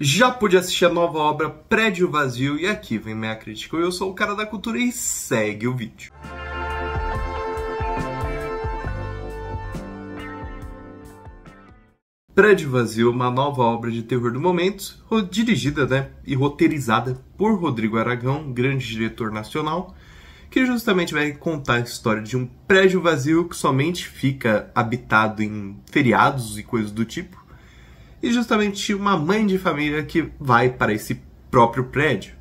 Já pude assistir a nova obra Prédio Vazio e aqui vem minha crítica. Eu sou o cara da cultura e segue o vídeo. Prédio Vazio, uma nova obra de terror do momento, dirigida e roteirizada por Rodrigo Aragão, grande diretor nacional, que justamente vai contar a história de um prédio vazio que somente fica habitado em feriados e coisas do tipo, e justamente uma mãe de família que vai para esse próprio prédio.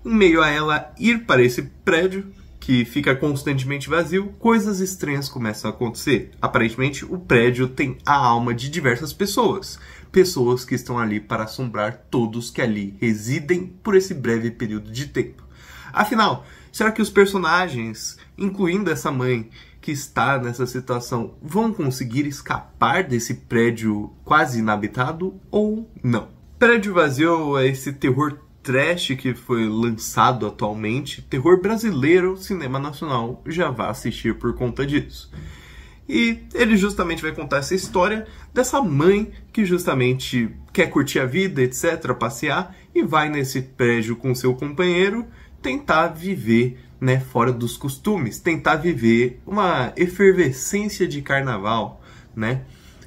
Em meio a ela ir para esse prédio, que fica constantemente vazio, coisas estranhas começam a acontecer. Aparentemente, o prédio tem a alma de diversas pessoas. Pessoas que estão ali para assombrar todos que ali residem por esse breve período de tempo. Afinal, será que os personagens, incluindo essa mãe que está nessa situação, vão conseguir escapar desse prédio quase inabitado ou não? Prédio Vazio é esse terror trash que foi lançado atualmente, terror brasileiro, cinema nacional já vai assistir por conta disso. E ele justamente vai contar essa história dessa mãe que justamente quer curtir a vida, etc., passear, e vai nesse prédio com seu companheiro tentar viver fora dos costumes, tentar viver uma efervescência de carnaval,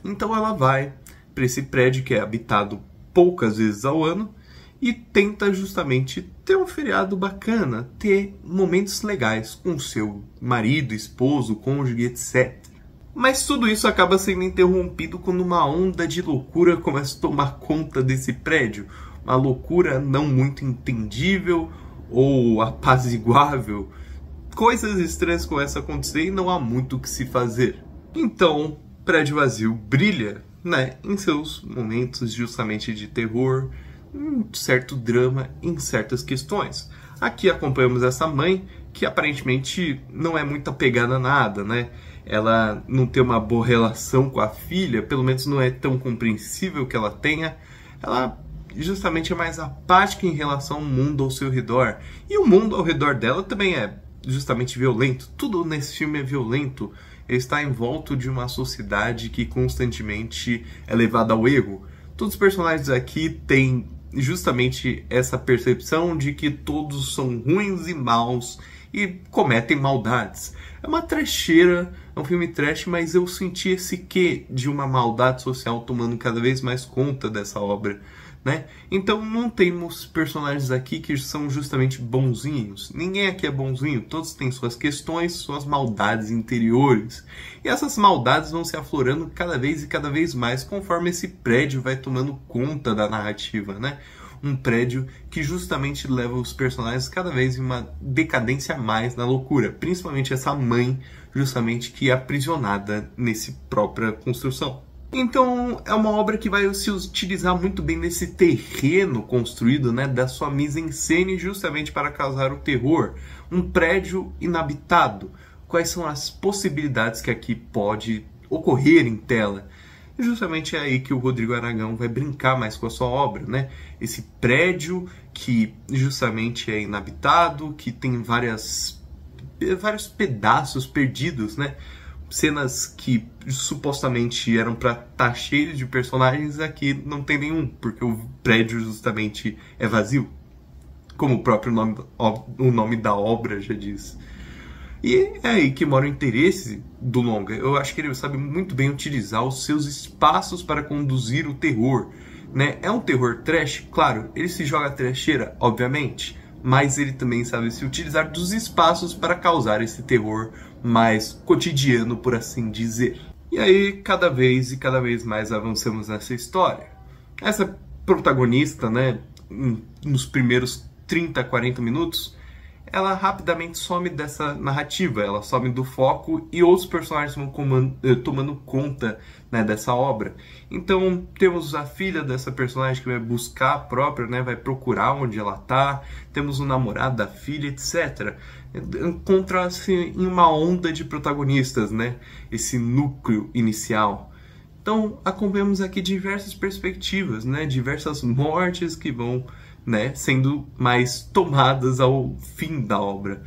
Então ela vai para esse prédio que é habitado poucas vezes ao ano e tenta justamente ter um feriado bacana, ter momentos legais com seu marido, esposo, cônjuge, etc. Mas tudo isso acaba sendo interrompido quando uma onda de loucura começa a tomar conta desse prédio. Uma loucura não muito entendível ou apaziguável. Coisas estranhas começam a acontecer e não há muito o que se fazer. Então, Prédio Vazio brilha, em seus momentos justamente de terror, um certo drama em certas questões. Aqui acompanhamos essa mãe que aparentemente não é muito apegada a nada, Ela não tem uma boa relação com a filha, pelo menos não é tão compreensível que ela tenha. Ela justamente é mais apática em relação ao mundo ao seu redor. E o mundo ao redor dela também é justamente violento. Tudo nesse filme é violento. Ele está envolto de uma sociedade que constantemente é levada ao erro. Todos os personagens aqui têm justamente essa percepção de que todos são ruins e maus e cometem maldades. É uma trecheira, é um filme trash, mas eu senti esse quê de uma maldade social tomando cada vez mais conta dessa obra, Então não temos personagens aqui que são justamente bonzinhos. Ninguém aqui é bonzinho, todos têm suas questões, suas maldades interiores. E essas maldades vão se aflorando cada vez mais conforme esse prédio vai tomando conta da narrativa, Um prédio que justamente leva os personagens cada vez em uma decadência a mais na loucura. Principalmente essa mãe, justamente, que é aprisionada nessa própria construção. Então, é uma obra que vai se utilizar muito bem desse terreno construído, da sua mise-en-scène, justamente para causar o terror. Um prédio inabitado. Quais são as possibilidades que aqui pode ocorrer em tela? E justamente é aí que o Rodrigo Aragão vai brincar mais com a sua obra, Esse prédio que justamente é inabitado, que tem vários pedaços perdidos, Cenas que supostamente eram para estar cheios de personagens, aqui não tem nenhum, porque o prédio justamente é vazio, como o próprio nome da obra já diz. E é aí que mora o interesse do longa. Eu acho que ele sabe muito bem utilizar os seus espaços para conduzir o terror, É um terror trash? Claro, ele se joga trecheira, obviamente, mas ele também sabe se utilizar dos espaços para causar esse terror mais cotidiano, por assim dizer. E aí, cada vez mais avançamos nessa história. Essa protagonista, nos primeiros 30, 40 minutos, ela rapidamente some dessa narrativa, ela some do foco e outros personagens vão tomando conta dessa obra. Então temos a filha dessa personagem que vai buscar a própria, vai procurar onde ela está, temos o namorado da filha, etc. Encontra-se em uma onda de protagonistas, esse núcleo inicial. Então acompanhamos aqui diversas perspectivas, diversas mortes que vão sendo mais tomadas ao fim da obra.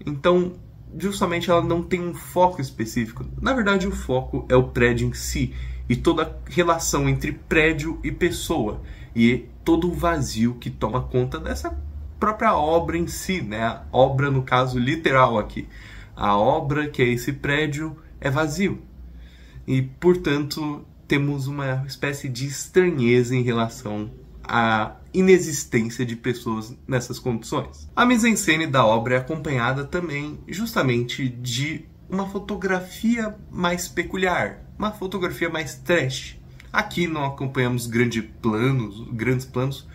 Então, justamente ela não tem um foco específico. Na verdade, o foco é o prédio em si. e toda a relação entre prédio e pessoa, e todo o vazio que toma conta dessa própria obra em si, né? A obra no caso literal aqui. A obra, que é esse prédio, é vazio. E, portanto, temos uma espécie de estranheza em relação à inexistência de pessoas nessas condições. A mise-en-scène da obra é acompanhada também justamente de uma fotografia mais peculiar, uma fotografia mais trash. Aqui não acompanhamos grandes planos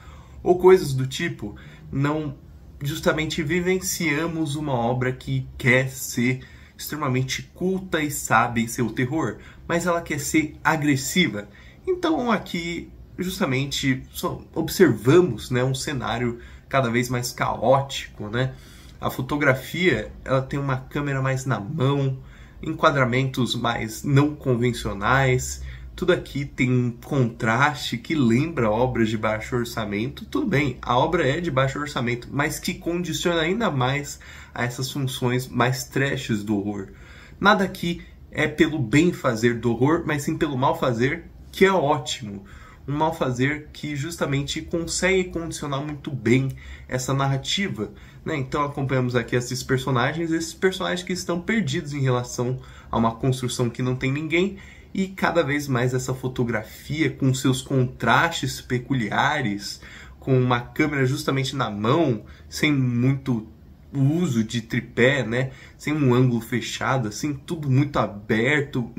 ou coisas do tipo. Não justamente vivenciamos uma obra que quer ser extremamente culta e sabe seu terror, mas ela quer ser agressiva. Então aqui justamente só observamos, né, um cenário cada vez mais caótico, né? A fotografia, ela tem uma câmera mais na mão, enquadramentos mais não convencionais. Tudo aqui tem um contraste que lembra obras de baixo orçamento. Tudo bem, a obra é de baixo orçamento, mas que condiciona ainda mais a essas funções mais trashes do horror. Nada aqui é pelo bem fazer do horror, mas sim pelo mal fazer, que é ótimo. Um mal fazer que justamente consegue condicionar muito bem essa narrativa, né? Então acompanhamos aqui esses personagens que estão perdidos em relação a uma construção que não tem ninguém, e cada vez mais essa fotografia com seus contrastes peculiares, com uma câmera justamente na mão, sem muito uso de tripé, né? Sem um ângulo fechado, assim, tudo muito aberto,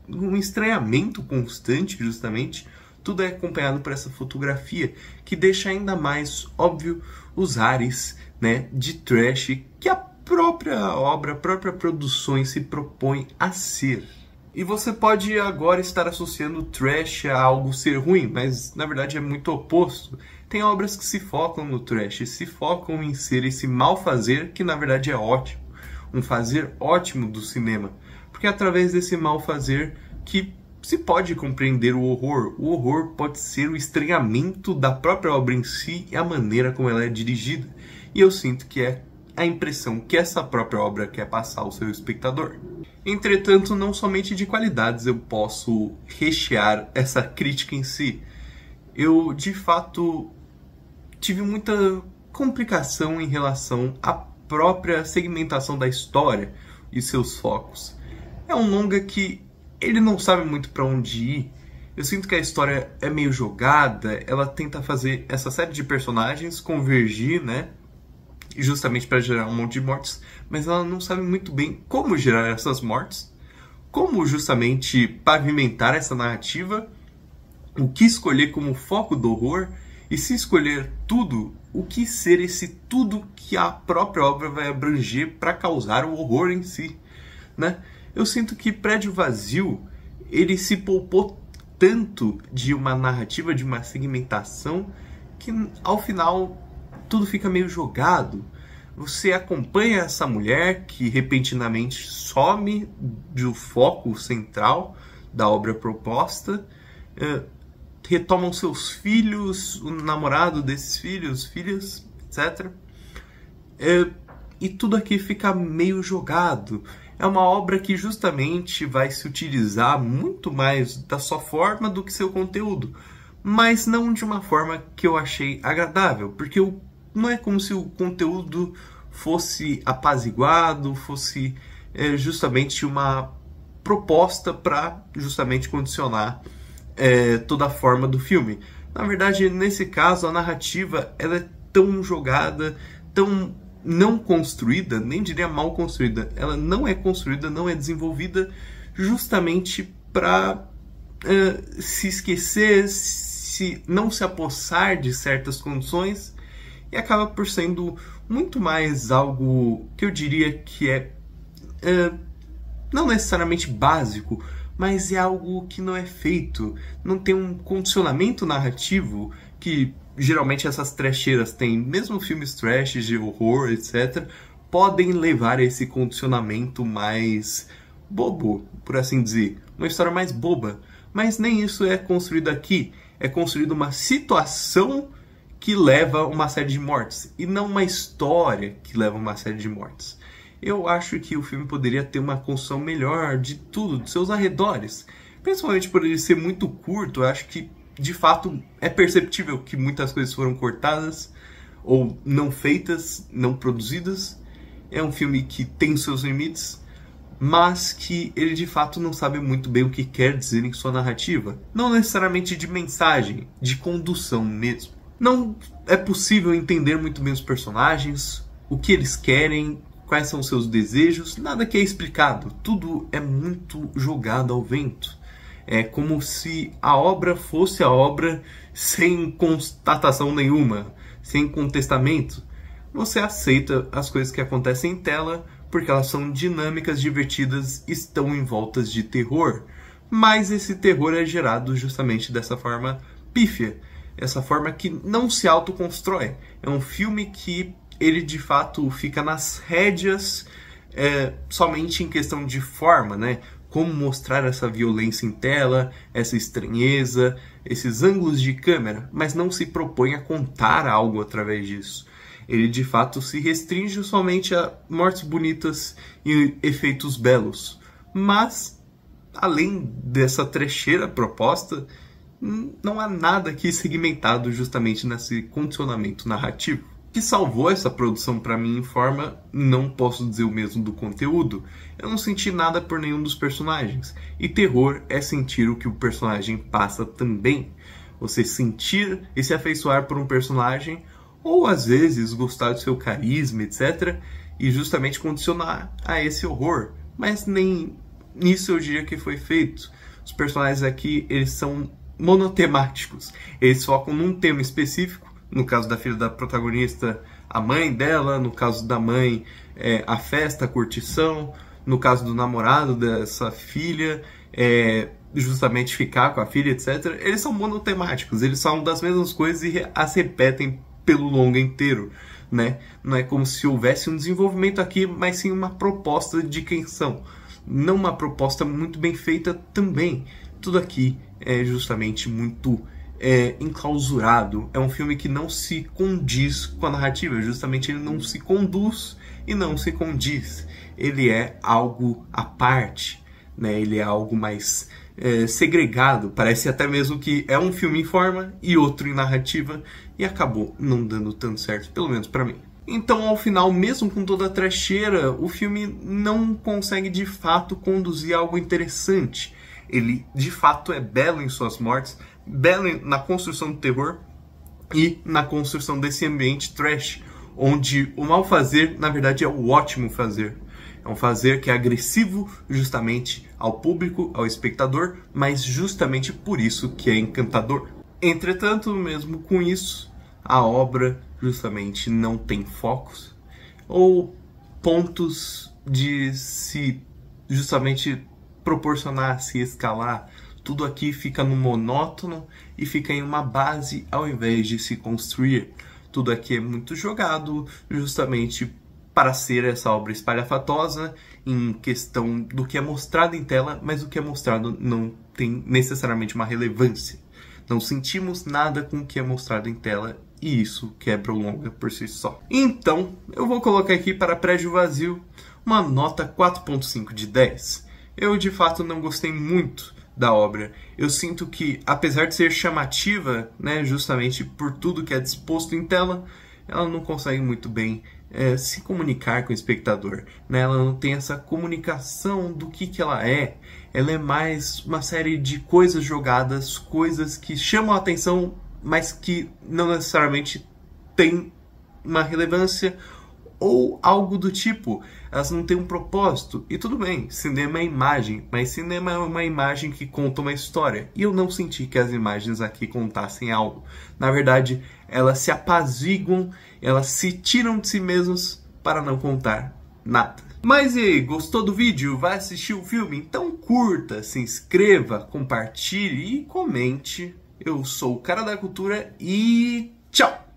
um estranhamento constante, justamente. Tudo é acompanhado por essa fotografia, que deixa ainda mais óbvio os ares, né, de trash que a própria obra, a própria produção se propõe a ser. E você pode agora estar associando trash a algo ser ruim, mas na verdade é muito oposto. Tem obras que se focam no trash, se focam em ser esse mal fazer que na verdade é ótimo. Um fazer ótimo do cinema. Porque é através desse mal fazer que se pode compreender o horror. O horror pode ser o estranhamento da própria obra em si e a maneira como ela é dirigida. E eu sinto que é a impressão que essa própria obra quer passar ao seu espectador. Entretanto, não somente de qualidades eu posso rechear essa crítica em si. Eu, de fato, tive muita complicação em relação à própria segmentação da história e seus focos. É um longa que ele não sabe muito para onde ir. Eu sinto que a história é meio jogada, ela tenta fazer essa série de personagens convergir, né? Justamente para gerar um monte de mortes, mas ela não sabe muito bem como gerar essas mortes, como justamente pavimentar essa narrativa, o que escolher como foco do horror, e se escolher tudo, o que ser esse tudo que a própria obra vai abranger para causar o horror em si, né? Eu sinto que Prédio Vazio, ele se poupou tanto de uma narrativa, de uma segmentação, que ao final tudo fica meio jogado. Você acompanha essa mulher que repentinamente some do foco central da obra proposta, retomam seus filhos, o namorado desses filhos, filhas, etc. E tudo aqui fica meio jogado. É uma obra que justamente vai se utilizar muito mais da sua forma do que seu conteúdo, mas não de uma forma que eu achei agradável, porque não é como se o conteúdo fosse apaziguado, fosse justamente uma proposta para justamente condicionar toda a forma do filme. Na verdade, nesse caso, a narrativa ela é tão jogada, tão não construída, nem diria mal construída. Ela não é construída, não é desenvolvida justamente para se esquecer, não se apossar de certas condições, e acaba por sendo muito mais algo que eu diria que é não necessariamente básico, mas é algo que não é feito, não tem um condicionamento narrativo que geralmente essas trasheiras têm. Mesmo filmes trash de horror, etc., podem levar a esse condicionamento mais bobo, por assim dizer, uma história mais boba, mas nem isso é construído aqui. É construída uma situação que leva a uma série de mortes, e não uma história que leva a uma série de mortes. Eu acho que o filme poderia ter uma construção melhor de tudo, de seus arredores. principalmente por ele ser muito curto, eu acho que de fato é perceptível que muitas coisas foram cortadas ou não feitas, não produzidas. É um filme que tem seus limites, mas que ele de fato não sabe muito bem o que quer dizer em sua narrativa. Não necessariamente de mensagem, de condução mesmo. Não é possível entender muito bem os personagens, o que eles querem, quais são os seus desejos, nada que é explicado. Tudo é muito jogado ao vento. É como se a obra fosse a obra sem constatação nenhuma, sem contestamento. Você aceita as coisas que acontecem em tela porque elas são dinâmicas, divertidas, estão envoltas de terror. Mas esse terror é gerado justamente dessa forma pífia, essa forma que não se autoconstrói. É um filme que ele de fato fica nas rédeas somente em questão de forma, né? Como mostrar essa violência em tela, essa estranheza, esses ângulos de câmera, mas não se propõe a contar algo através disso. Ele de fato se restringe somente a mortes bonitas e efeitos belos. Mas, além dessa trecheira proposta, não há nada aqui segmentado justamente nesse condicionamento narrativo. O que salvou essa produção para mim em forma, não posso dizer o mesmo do conteúdo. Eu não senti nada por nenhum dos personagens. E terror é sentir o que o personagem passa também. Você sentir e se afeiçoar por um personagem, ou às vezes gostar do seu carisma, etc. E justamente condicionar a esse horror. Mas nem nisso eu diria que foi feito. Os personagens aqui, eles são monotemáticos. Eles focam num tema específico. No caso da filha da protagonista, a mãe dela. No caso da mãe, a festa, a curtição. No caso do namorado dessa filha, justamente ficar com a filha, etc. Eles são monotemáticos. Eles falam das mesmas coisas e as repetem pelo longo inteiro, né? Não é como se houvesse um desenvolvimento aqui, mas sim uma proposta de quem são. Não uma proposta muito bem feita também. Tudo aqui é justamente muito enclausurado. É um filme que não se condiz com a narrativa. Justamente ele não se conduz e não se condiz. Ele é algo à parte, né? Ele é algo mais segregado. Parece até mesmo que é um filme em forma e outro em narrativa, e acabou não dando tanto certo, pelo menos pra mim. Então, ao final, mesmo com toda a trecheira, o filme não consegue de fato conduzir algo interessante. Ele de fato é belo em suas mortes, belo na construção do terror e na construção desse ambiente trash, onde o mal fazer, na verdade, é o ótimo fazer. É um fazer que é agressivo justamente ao público, ao espectador, mas justamente por isso que é encantador. Entretanto, mesmo com isso, a obra justamente não tem focos ou pontos de se justamente proporcionar, se escalar. Tudo aqui fica no monótono e fica em uma base ao invés de se construir. Tudo aqui é muito jogado justamente para ser essa obra espalhafatosa em questão do que é mostrado em tela, mas o que é mostrado não tem necessariamente uma relevância. Não sentimos nada com o que é mostrado em tela e isso quebra o longa por si só. Então, eu vou colocar aqui para Prédio Vazio uma nota 4.5 de 10. Eu de fato não gostei muito da obra. Eu sinto que, apesar de ser chamativa, né, justamente por tudo que é disposto em tela, ela não consegue muito bem se comunicar com o espectador, né? Ela não tem essa comunicação do que ela é. Ela é mais uma série de coisas jogadas, coisas que chamam a atenção, mas que não necessariamente têm uma relevância ou algo do tipo. Elas não têm um propósito. E tudo bem, cinema é imagem, mas cinema é uma imagem que conta uma história. E eu não senti que as imagens aqui contassem algo. Na verdade, elas se apaziguam, elas se tiram de si mesmas para não contar nada. Mas e aí, gostou do vídeo? Vai assistir o filme? Então curta, se inscreva, compartilhe e comente. Eu sou o Cara da Cultura e tchau!